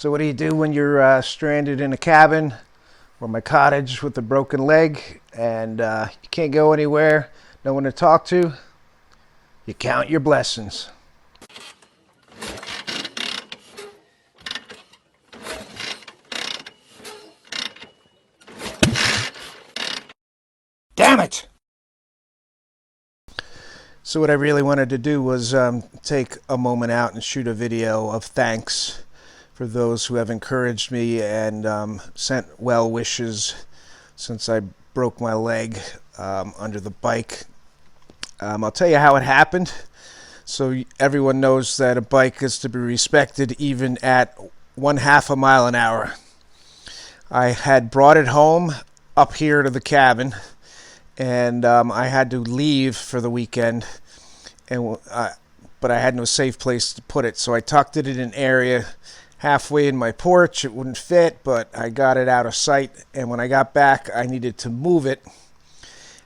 So what do you do when you're stranded in a cabin or my cottage with a broken leg and you can't go anywhere, no one to talk to? You count your blessings. Damn it! So what I really wanted to do was take a moment out and shoot a video of thanks for those who have encouraged me and sent well wishes since I broke my leg under the bike. I'll tell you how it happened, so everyone knows that a bike is to be respected even at 1/2 mile an hour. I had brought it home up here to the cabin, and I had to leave for the weekend, but I had no safe place to put it, so I tucked it in an area halfway in my porch. It wouldn't fit, but I got it out of sight, and when I got back I needed to move it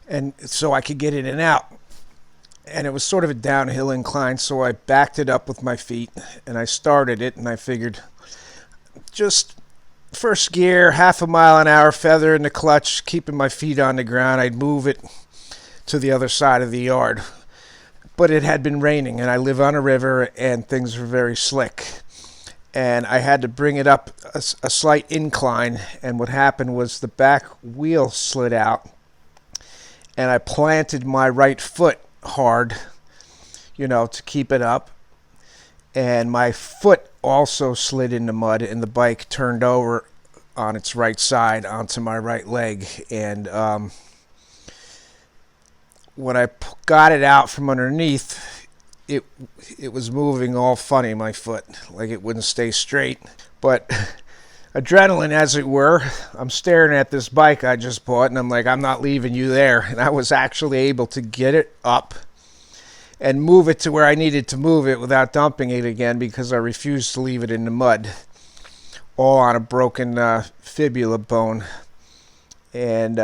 and so I could get in and out, and it was sort of a downhill incline, so I backed it up with my feet and I started it, and I figured just first gear, 1/2 mile an hour, feather in the clutch, keeping my feet on the ground, I'd move it to the other side of the yard. But it had been raining, and I live on a river, and things were very slick, and I had to bring it up a slight incline, and what happened was the back wheel slid out, and I planted my right foot hard, to keep it up, and my foot also slid in the mud, and the bike turned over on its right side onto my right leg, and when I got it out from underneath, it was moving all funny, my foot, like it wouldn't stay straight. But adrenaline, as it were, I'm staring at this bike I just bought, and I'm like, I'm not leaving you there. And I was actually able to get it up and move it to where I needed to move it without dumping it again, because I refused to leave it in the mud, all on a broken fibula bone. And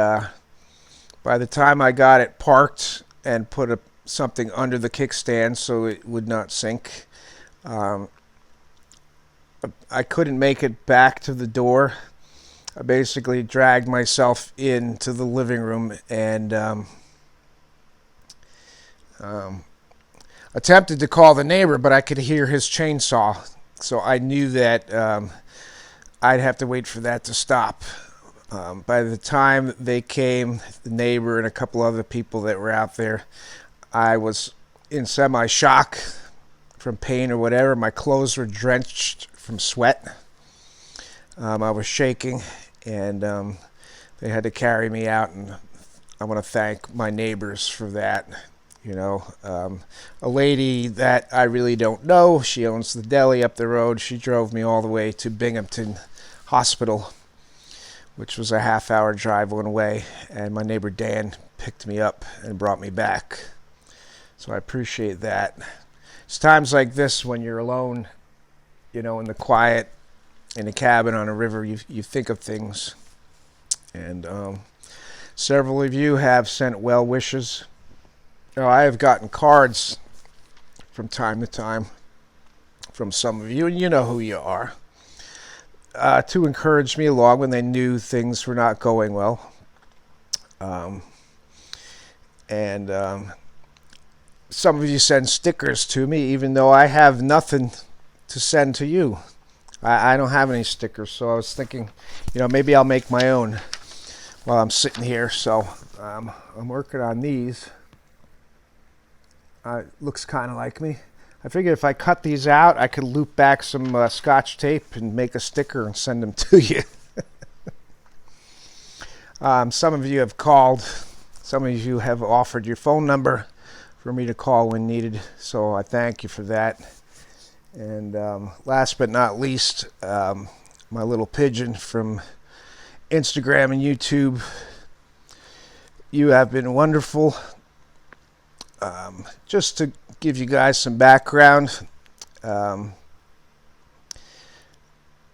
by the time I got it parked and put something under the kickstand so it would not sink, I couldn't make it back to the door. I basically dragged myself into the living room and attempted to call the neighbor, but I could hear his chainsaw, so I knew that I'd have to wait for that to stop. By the time they came, the neighbor and a couple other people that were out there, I was in semi-shock from pain or whatever. My clothes were drenched from sweat. I was shaking, and they had to carry me out, and I want to thank my neighbors for that. A lady that I really don't know, she owns the deli up the road. She drove me all the way to Binghamton Hospital, which was a 1/2 hour drive one way, and my neighbor Dan picked me up and brought me back. So I appreciate that. It's times like this when you're alone, in the quiet, in a cabin on a river, you think of things. And several of you have sent well wishes. I have gotten cards from time to time from some of you, and you know who you are, to encourage me along when they knew things were not going well. And some of you send stickers to me, even though I have nothing to send to you. I don't have any stickers, so I was thinking, maybe I'll make my own while I'm sitting here. So I'm working on these. Looks kind of like me. I figured if I cut these out, I could loop back some Scotch tape and make a sticker and send them to you. Some of you have called. Some of you have offered your phone number for me to call when needed, so I thank you for that. And last but not least, my little pigeon from Instagram and YouTube. You have been wonderful. Just to give you guys some background,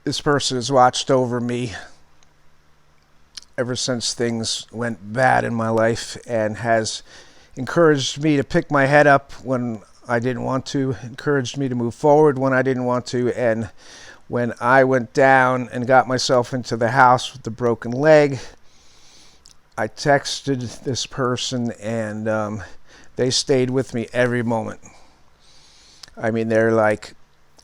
this person has watched over me ever since things went bad in my life, and has encouraged me to pick my head up when I didn't want to, encouraged me to move forward when I didn't want to, and When I went down and got myself into the house with the broken leg, I texted this person, and they stayed with me every moment. I mean, they're like,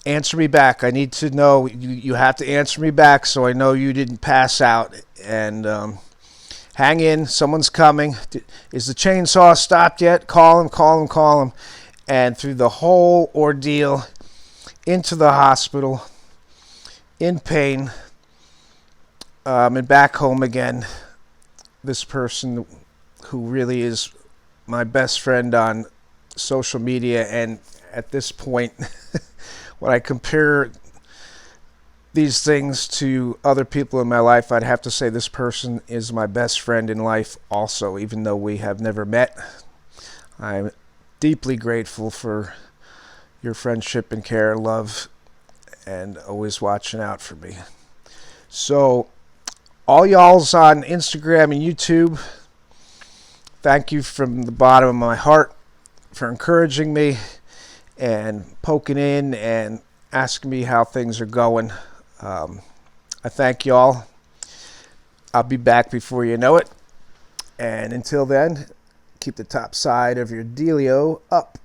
answer me back. I need to know. You have to answer me back so I know you didn't pass out. And hang in. Someone's coming. Is the chainsaw stopped yet? Call him, call him, call him. And through the whole ordeal, into the hospital, in pain, and back home again, this person who really is my best friend on social media, and at this point, when I compare these things to other people in my life, I'd have to say this person is my best friend in life also, even though we have never met. I'm deeply grateful for your friendship and care and love, and always watching out for me. So, all y'all's on Instagram and YouTube, thank you from the bottom of my heart for encouraging me and poking in and asking me how things are going. I thank y'all. I'll be back before you know it. And until then, keep the top side of your dealio up.